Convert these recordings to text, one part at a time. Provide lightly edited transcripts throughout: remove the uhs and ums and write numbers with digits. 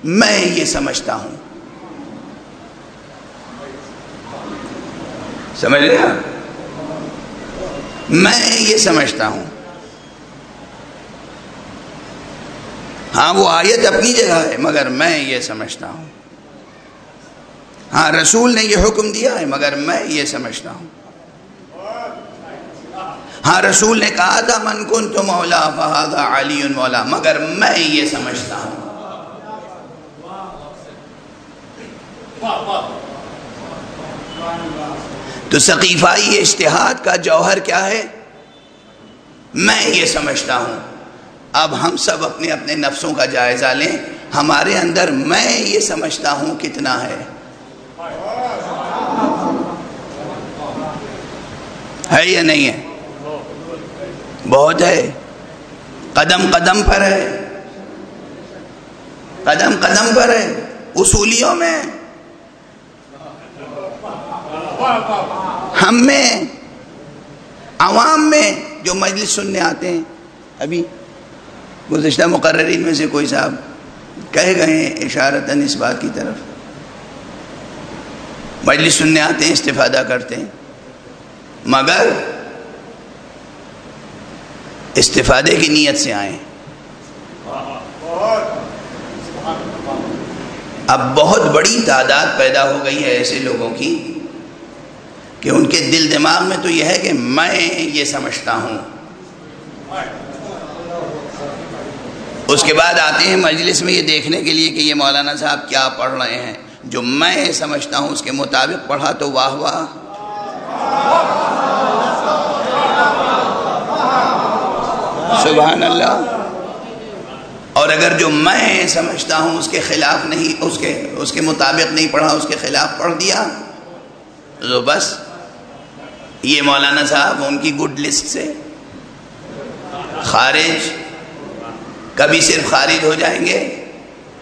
میں یہ سمجھتا ہوں. سمجھ رہے ہیں؟ میں یہ سمجھتا ہوں. ہاں وہ آیت اپنی جگہ ہے مگر میں یہ سمجھتا ہوں. ہاں رسول نے یہ حکم دیا ہے مگر میں یہ سمجھتا ہوں. ہاں رسول نے کہا تھا من کنت مولا فہذا علی مولا، مگر میں یہ سمجھتا ہوں. تو سقیفائی اجتہاد کا جوہر کیا ہے؟ میں یہ سمجھتا ہوں. اب ہم سب اپنے اپنے نفسوں کا جائزہ لیں، ہمارے اندر میں یہ سمجھتا ہوں کتنا ہے؟ ہے یا نہیں ہے؟ بہت ہے. قدم قدم پر ہے، قدم قدم پر ہے. اصولیوں میں، ہم میں، عوام میں جو مجلس سننے آتے ہیں. ابھی گزشتہ مقررین میں سے کوئی صاحب کہہ گئے ہیں اشارتاً اس بات کی طرف، مجلس سننے آتے ہیں، استفادہ کرتے ہیں، مگر استفادے کی نیت سے آئیں. اب بہت بڑی تعداد پیدا ہو گئی ہے ایسے لوگوں کی کہ ان کے دل دماغ میں تو یہ ہے کہ میں یہ سمجھتا ہوں. اس کے بعد آتے ہیں مجلس میں یہ دیکھنے کے لیے کہ یہ مولانا صاحب کیا پڑھ رہے ہیں. جو میں سمجھتا ہوں اس کے مطابق پڑھا تو واہ واہ، سبحان اللہ. اور اگر جو میں سمجھتا ہوں اس کے خلاف نہیں، اس کے مطابق نہیں پڑھا، اس کے خلاف پڑھ دیا، تو بس یہ مولانا صاحب ان کی گڈ لسٹ سے خارج. کبھی صرف خارج ہو جائیں گے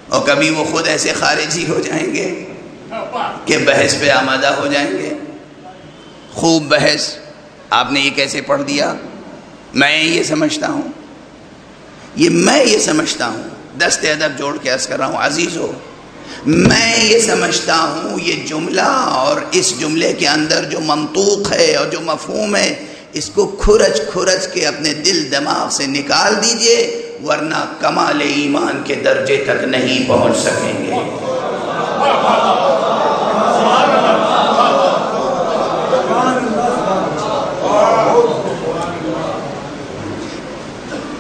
اور کبھی وہ خود ایسے خارج ہی ہو جائیں گے کہ بحث پہ آمادہ ہو جائیں گے. خوب بحث، آپ نے یہ کیسے پڑھ دیا؟ میں یہ سمجھتا ہوں، یہ میں یہ سمجھتا ہوں. دست ادب جوڑ کے عرض کر رہا ہوں عزیزو، میں یہ سمجھتا ہوں. یہ جملہ اور اس جملے کے اندر جو منطوق ہے اور جو مفہوم ہے، اس کو کھرچ کھرچ کے اپنے دل دماغ سے نکال دیجئے، ورنہ کمال ایمان کے درجے تک نہیں پہنچ سکیں گے.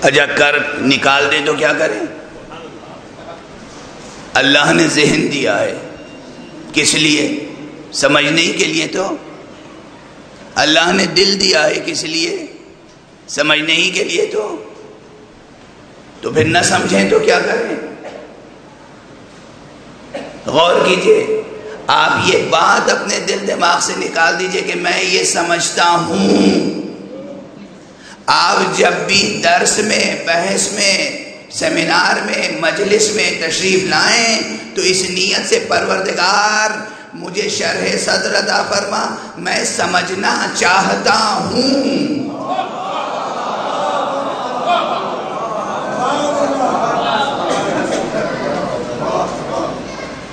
اجا کر نکال دیں تو کیا کریں؟ اللہ نے ذہن دیا ہے، کس لیے؟ سمجھنے کے لیے. تو اللہ نے دل دیا ہے، کس لیے؟ سمجھنے ہی کے لیے. تو پھر نہ سمجھیں تو کیا کریں؟ غور کیجئے. آپ یہ بات اپنے دل دماغ سے نکال دیجئے کہ میں یہ سمجھتا ہوں. آپ جب بھی درس میں، بحث میں، سیمینار میں، مجلس میں تشریف لائیں تو اس نیت سے پروردگار مجھے شرح صدر عطا فرما، میں سمجھنا چاہتا ہوں.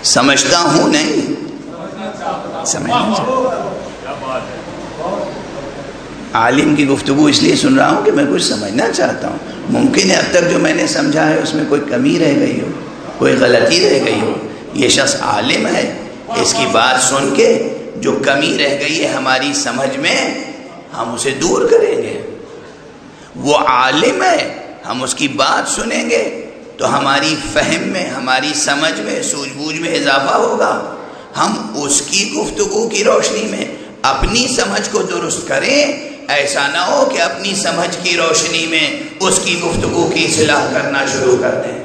سمجھتا ہوں نہیں، سمجھنا چاہتا. عالم کی گفتگو اس لیے سن رہا ہوں کہ میں کچھ سمجھنا چاہتا ہوں. ممکن ہے اب تک جو میں نے سمجھا ہے اس میں کوئی کمی رہ گئی ہو، کوئی غلطی رہ گئی ہو. یہ شخص عالم ہے، اس کی بات سن کے جو کمی رہ گئی ہے ہماری سمجھ میں، ہم اسے دور کریں گے. وہ عالم ہے، ہم اس کی بات سنیں گے تو ہماری فہم میں، ہماری سمجھ میں، سوجھ بوجھ میں اضافہ ہوگا. ہم اس کی گفتگو کی روشنی میں اپنی سمجھ کو درست کریں. ایسا نہ ہو کہ اپنی سمجھ کی روشنی میں اس کی گفتگو کی اصلاح کرنا شروع کر دیں.